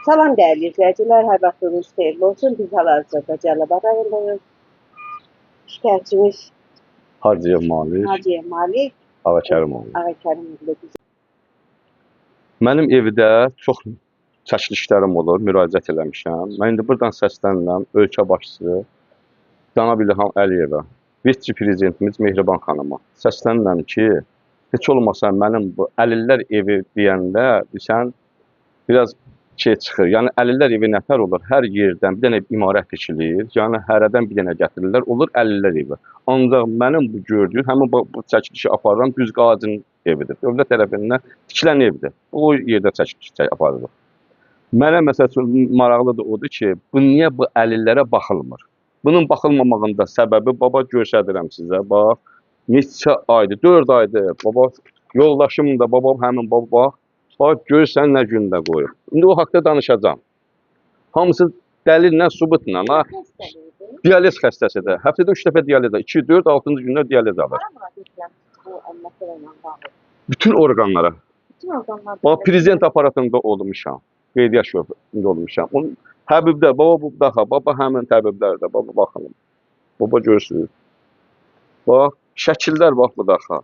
Salam dəyərli izləyicilər, hər vaxtınız xeyirli olsun. Biz hal-hazırda Cəlilabad rayondayıq. Şikayətçimiz Hacıyev Malik, Malik Ağakərimoğlu. Ağakərimoğlu. Mənim evdə çox çəkilişlərim olur, müraciət eləmişəm. Mən indi buradan səslənirəm ölkə başçısı Cənab İlham Əliyevə, vitse-prezidentimiz Mehriban xanıma. Səslənirəm ki, heç olmasa mənim bu əlillər evi deyəndə sən biraz çıxır. Yəni əlillər evi nəfər olur, hər yerdən bir dənə imarət tikilir, yəni hərədən bir dənə gətirirlər, olur əlillər evi. Ancaq mənim bu gördüyüm, həmin bu çəkilişi aparılan düz qazinin evidir. Dövlət tərəfindən tikilən evdir. O yerdə çəkiliş aparılır. Mənə məsələn maraqlıdır odur ki, bu niyə bu əlillərə baxılmır? Bunun baxılmamağında səbəbi baba göstərirəm sizə. Bax, neçə aydır, 4 aydır. Baba yoldaşım da, babam həmin baba. Bax, görürsən nə gündə qoyub. İndi o haqda danışacağam. Hamısı dəlillə, sübutla. Dializ xəstəsidir. Həftədə 3 dəfə dializ alır. 2, 4, 6-cı günlər dializ alır. Bütün orqanlara. Bax, prezident aparatında olmuşam. Qeydiyyat şöbəsində olmuşam. Həbibdə, baba bu daha, baba həmin təbiblərdə, baba baxın. Baba görürsünüz. Bax, şəkillər bax bu daha.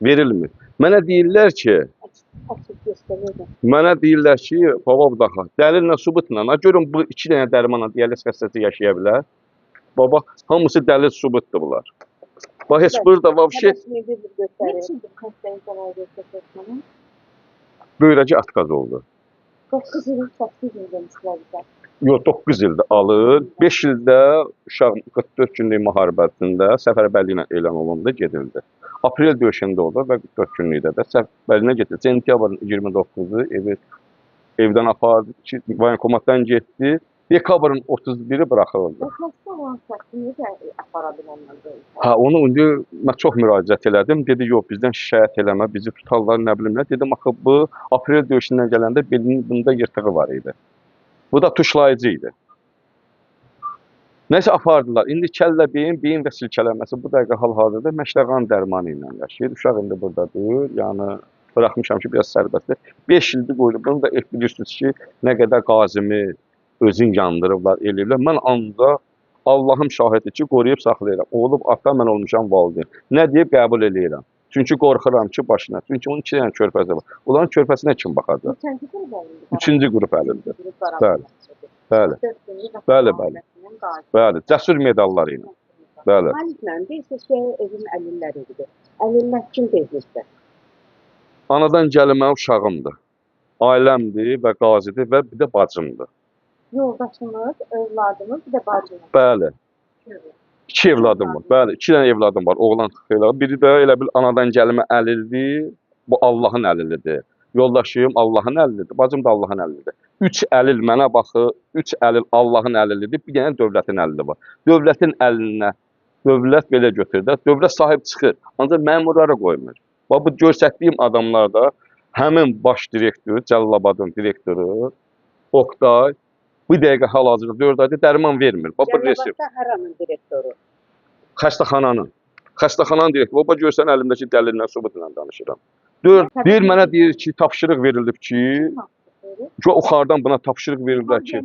Verilmir. Mənə deyirlər ki, baba bu daha, dəlillə, sübutla, görün bu 2 dənə dərmanla dializ xəstəsi yaşaya bilər. Baba, hamısı dəlil, sübutdur bunlar. Bax, heç burada var bir şey. Böyrəci atkaz oldu. 9 il, 8 il demişlər bizə. Yox, 9 ildə alır. 5 ildə uşaq 44 günlük müharibəsində səfərbərliklə elan olundu, gedildi. Aprel döyüşündə oldu və 44 günlükdə də səfərbərliyinə getdi. Sentyabrın 29-u evdən apardı, voyinkomatdan getdi. Dekabrın 31-i buraxıldı. Xəstə olan şəxsi necə apara bilənlər deyil? Ha, onu indi mən çox müraciət elədim. Dedi, yox, bizdən şikayət eləmə, bizi tutarlar, nə bilim nə. Dedim, axı bu aprel döyüşündən gələndə belinin bunda yırtığı var idi. Bu da tuşlayıcı idi. Nəysə apardılar. İndi kəllə beyin və silkələnməsi bu dəqiqə hal-hazırda məşləqan dərmanı ilə yaşayır. Uşaq indi buradadır. Yəni buraxmışam ki, biraz sərbəstdir. 5 ildir qoyulub. Bunu da bilirsiniz ki, nə qədər qazimi özün yandırıblar, eləyiblər. Mən ancaq Allahım şahiddir ki, qoruyub saxlayıram. Olub ata, mən olmuşam valideyn. Nə deyib qəbul eləyirəm. Çünki qorxuram ki, başına. Çünki onun 2 dənə körpəsi var. Onların körpəsinə kim baxacaq? 3-cü qrup əlində. Bəli. Bəli. Bəli, bəli. Bəli. Cəsur medalları ilə. Bəli. Maliklə deyirsiniz ki, evin əlillər evidir. Əlillər kim deyirsə? Anadan gəlmə uşağımdır. Ailəmdir və qazidir və bir də bacımdır. Yoldaşımız, övladımız, bir də bacımız. Bəli. 2 evladım var. Bəli, 2 dənə evladım var. Oğlan xeylağı. Biri də elə bil anadan gəlmə əlildir. Bu Allahın əlilidir. Yoldaşım Allahın əlilidir. Bacım da Allahın əlilidir. 3 əlil mənə baxır. 3 əlil Allahın əlilidir. Bir dənə dövlətin əlili var. Dövlətin əlinə dövlət belə götürür. Dövlət sahib çıxır. Ancaq məmurlara qoymur. Bax bu göstərdiyim adamlarda həmin baş direktor, Cəlilabadın direktoru Oqtay bu dəqiqə hal-hazırda 4 ayda dərman vermir. Baba resept. Cəlilabadda haranın direktoru? Xəstəxananın. Xəstəxananın direktoru. Baba görsən əlimdəki dəlillə, sübutla danışıram. Deyir mənə deyir ki, tapşırıq verilib ki, yuxarıdan buna tapşırıq veriliblər ki,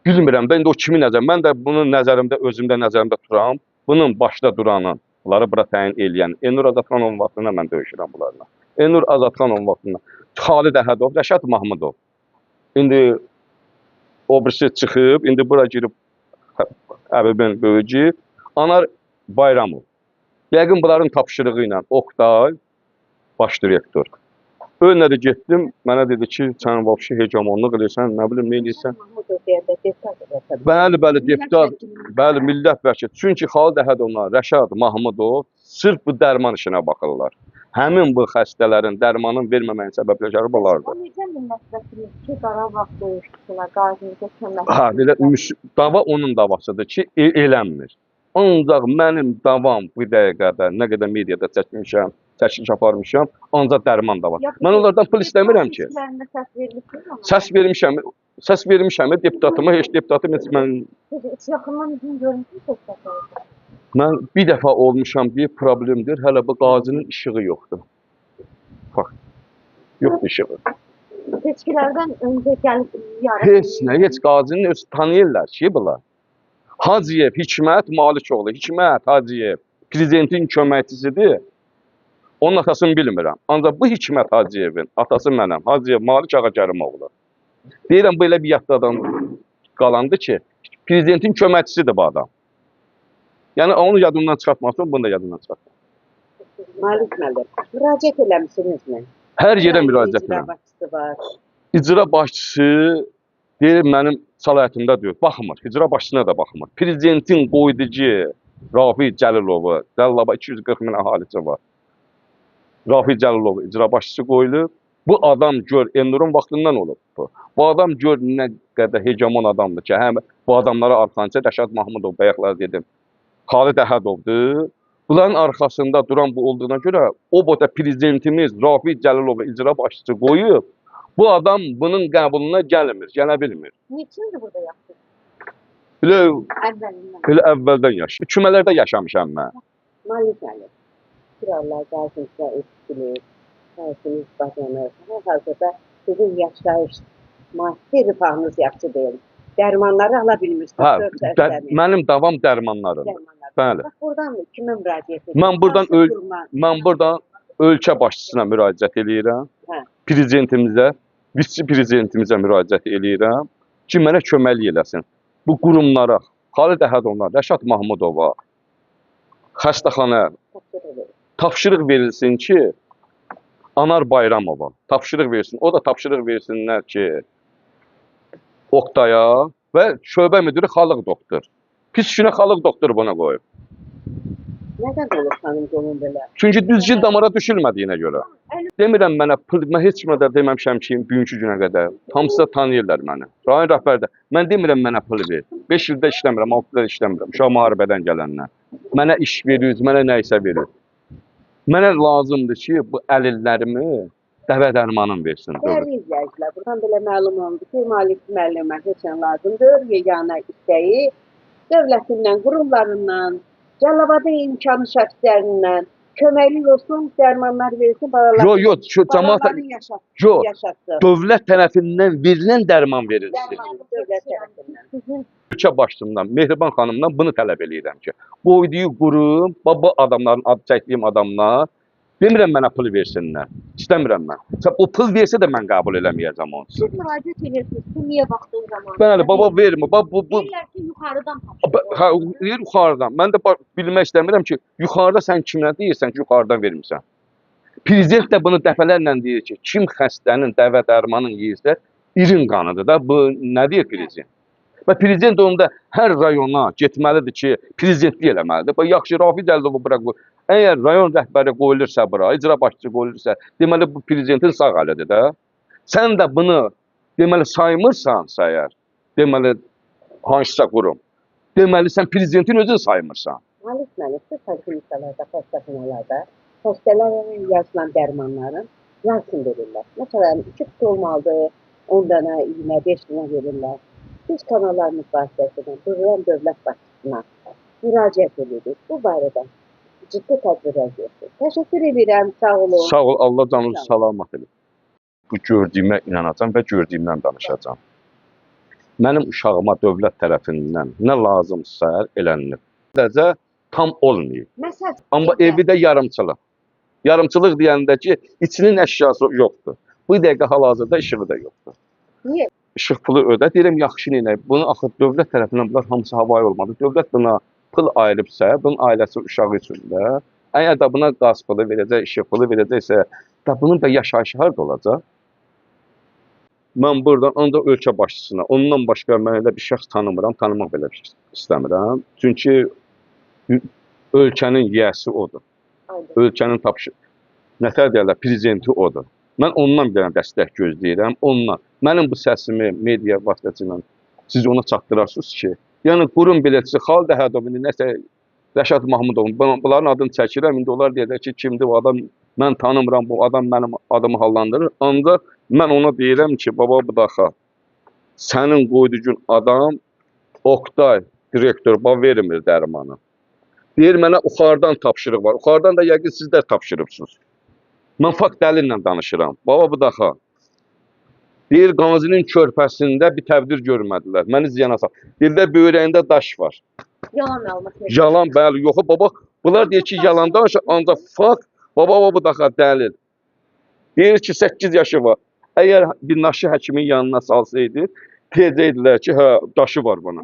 bilmirəm də indi o kimin nəzər. Mən də bunun nəzərimdə, özümdə nəzərimdə turam. Bunun başda duranın, bunları bura təyin eləyən Elnur Azadxanovun vaxtında mən döyüşürəm bunlarla. Elnur Azadxanovun vaxtında Xalid Əhədov, Rəşad Mahmudov. İndi o birisi çıxıb, indi bura girib Əbibin böyücü, Anar Bayramov. Yəqin bunların tapşırığı ilə Oqtay, baş direktor. Önlə də getdim, mənə dedi ki, sən vəbşi hegemonluq eləyirsən, nə bilim, nə eləyirsən? Bəli, bəli, deputat, bəli, millət vəkili. Çünki Xalid Əhədovla Rəşad Mahmudov sırf bu dərman işinə baxırlar. Həmin bu xəstələrin dərmanın verməməyin səbəbləri bunlardır. Necə millət vəkili ki, Qarabağ döyüşçüsünə, qazimizə kömək edir? Dava onun davasıdır ki, elənmir. Ancaq mənim davam bu dəqiqədə nə qədər mediada çəkmişəm, çəkiliş aparmışam, ancaq dərman da var. Mən onlardan pul istəmirəm ki. Səs vermişəm deputatıma, heç deputatım heç mən... Yaxından izin görmüşsünüz? Mən bir dəfə olmuşam, bir problemdir, hələ bu qazinin işığı yoxdur. Fakt. Yoxdur işığı. Seçkilərdən öncə gəlib Heç nə, heç qazinin öz tanıyırlar ki, bunlar. Hacıyev Hikmət Malikoğlu, Hikmət Hacıyev prezidentin köməkçisidir. Onun atasını bilmirəm. Ancaq bu Hikmət Hacıyevin atası mənəm. Hacıyev Malik Ağakərimoğlu. Deyirəm, belə bir yadda adam qalandı ki, prezidentin köməkçisidir bu adam. Yəni onu yadımdan çıxartmasın, bunu da yadımdan çıxartmasın. Malik müəllim, müraciət eləmisinizmi? Hər yerə müraciət İcra edirəm. başçısı var. İcra başçısı deyir mənim səlahiyyətimdə deyir, baxmır. İcra başçısına da baxmır. Prezidentin qoyducu Rafi Cəlilovu, Cəlilaba 240 min əhalisi var. Rafi Cəlilovu icra başçısı qoyulub. Bu adam gör Elnurun vaxtından olub bu. Bu adam gör nə qədər hegemon adamdır ki, həm bu adamlara arxanca Rəşad Mahmudov bayaqlar dedim. Xalid Əhədovdur. Bunların arxasında duran bu olduğuna görə o boyda prezidentimiz Rafi Cəlilovu icra başçısı qoyub. Bu adam bunun qəbuluna gəlmir, gələ bilmir. Niçindir burada yaxşı? Elə, Əvvəlindən. elə əvvəldən yaşayır. Kümələrdə yaşamışam mən. Malik müəllim, krallar qarşınızda etkili, həyatınız bacanır. Hal-hazırda sizin yaşayış, maddi rifahınız yaxşı deyil. Dərmanları ala bilmirsiniz. Hə, mənim davam dərmanlarım. Bəli. Bax, buradan kimə müraciət edir? Mən buradan ölkə başçısına müraciət edirəm. Hə. Prezidentimizə, vitse-prezidentimizə müraciət edirəm ki, mənə köməklik eləsin. Bu qurumlara, Xalid Əhədovlar, Rəşad Mahmudova, xəstəxana tapşırıq verilsin ki, Anar Bayramova tapşırıq versin. O da tapşırıq versinlər ki, Oqtaya və şöbə müdürü Xalıq doktor. Pis günə Xalıq doktor buna qoyub. Nədən olur xanım qolun belə? Çünki düzgün damara düşülmədiyinə görə. Demirəm mənə pul, mən heç kimə də deməmişəm ki, bugünkü günə qədər. Hamısı da tanıyırlar məni. Rayon rəhbəri də. Mən demirəm mənə pul ver. 5 ildə işləmirəm, 6 ildə işləmirəm. Uşaq müharibədən gələndən. Mənə iş verir, mənə nə isə verir. Mənə lazımdır ki, bu əlillərimi dəvə dərmanım versin. Dəyərli izləyicilər, buradan belə məlum oldu ki, Malik müəllimə heç nə lazımdır. Yeganə istəyi dövlətindən, qurumlarından, Cəlilabadın imkanı şəxslərindən köməklik olsun, dərmanlar versin, balalarını yaşatsın. Dövlət tərəfindən verilən dərman verilsin. Dövlət tərəfindən. Ölkə başçımdan, Mehriban xanımdan bunu tələb edirəm ki, qoyduğu qurum, bu adamların, adı çəkdiyim adamlar, demirəm mənə pul versinlər. İstəmirəm mən. O pul versə də mən qəbul eləməyəcəm onu. Siz müraciət edirsiniz, kimliyə baxdığın zaman. Bəli, baba vermir. Deyirlər ki, yuxarıdan tapşırır. Hə, deyir yuxarıdan. Mən də bilmək istəmirəm ki, yuxarıda sən kimlə deyirsən ki, yuxarıdan vermirsən. Prezident də bunu dəfələrlə deyir ki, kim xəstənin dəvə dərmanını yeyirsə, irin qanıdır da. Bu nə deyir prezident? Və prezident onda hər rayona getməlidir ki, prezidentlik eləməlidir. Yaxşı, Rafi Cəlilovu bırak. Əgər rayon rəhbəri qoyulursa bura, icra başçısı qoyulursa, deməli bu prezidentin sağ əlidir də. Sən də bunu deməli saymırsansa əgər, deməli hansısa qurum, deməli sən prezidentin özünü saymırsan. Malik müəllim, siz kliniklərdə, xəstəxanalarda xəstələrə yazılan dərmanların yarısını verirlər. Məsələn, 2 qutu olmalıdır, 10 dənə, 25 dənə verirlər. Biz kanallarımız vasitəsilə durulan dövlət başçısına müraciət edirik. Bu barədə ciddi tədbirlər görsün. Təşəkkür edirəm, sağ olun. Sağ ol, Allah canınızı salamat edin. Bu gördüyümə inanacam və gördüyümdən danışacam. Mənim uşağıma dövlət tərəfindən nə lazımsa elənilir. Dəcə tam olmayıb. Amma evi də yarımçılıq. Yarımçılıq deyəndə ki, içinin əşyası yoxdur. Bu dəqiqə hal-hazırda işığı da yoxdur. Niyə? İşıq pulu ödə, deyirəm yaxşı neylə. Bunu axı dövlət tərəfindən bunlar hamısı havayı olmadı. Dövlət buna pul ayırıbsa, bunun ailəsi uşağı üçün də, əgər də buna qaz pulu verəcək, işıq pulu verəcəksə, da bunun da yaşayışı harda olacaq? Mən buradan ancaq ölkə başçısına, ondan başqa mən elə bir şəxs tanımıram, tanımaq belə bir istəmirəm. Çünki ölkənin yiyəsi odur. Ölkənin nətər deyərlər, prezidenti odur. Mən ondan bir dəstək gözləyirəm, ondan. Mənim bu səsimi media vasitəsilə siz ona çatdırarsınız ki, yəni qurum biletçisi Xalid Əhədovun, nəsə Rəşad Mahmudovun, bunların adını çəkirəm, indi onlar deyəcək ki, kimdir bu adam, mən tanımıram, bu adam mənim adımı hallandırır. Ancaq mən ona deyirəm ki, baba budaxa, sənin qoyduğun adam Oqtay direktor vermir dərmanı. Deyir, mənə yuxarıdan tapşırıq var. Yuxarıdan da yəqin sizlər tapşırıbsınız. Mən fakt dəlillə danışıram. Baba budaxa, Deyir qazinin körpəsində bir təbdir görmədilər. Məni ziyana sal. Deyirlər böyrəyində daş var. Yalan məlumat verir. Yalan bəli yox. Baba bunlar deyir ki yalan danışır ancaq fakt baba bu daxa dəlil. Deyir ki 8 yaşı var. Əgər bir naşı həkimin yanına salsaydı, deyəcəkdilər ki, hə daşı var bana.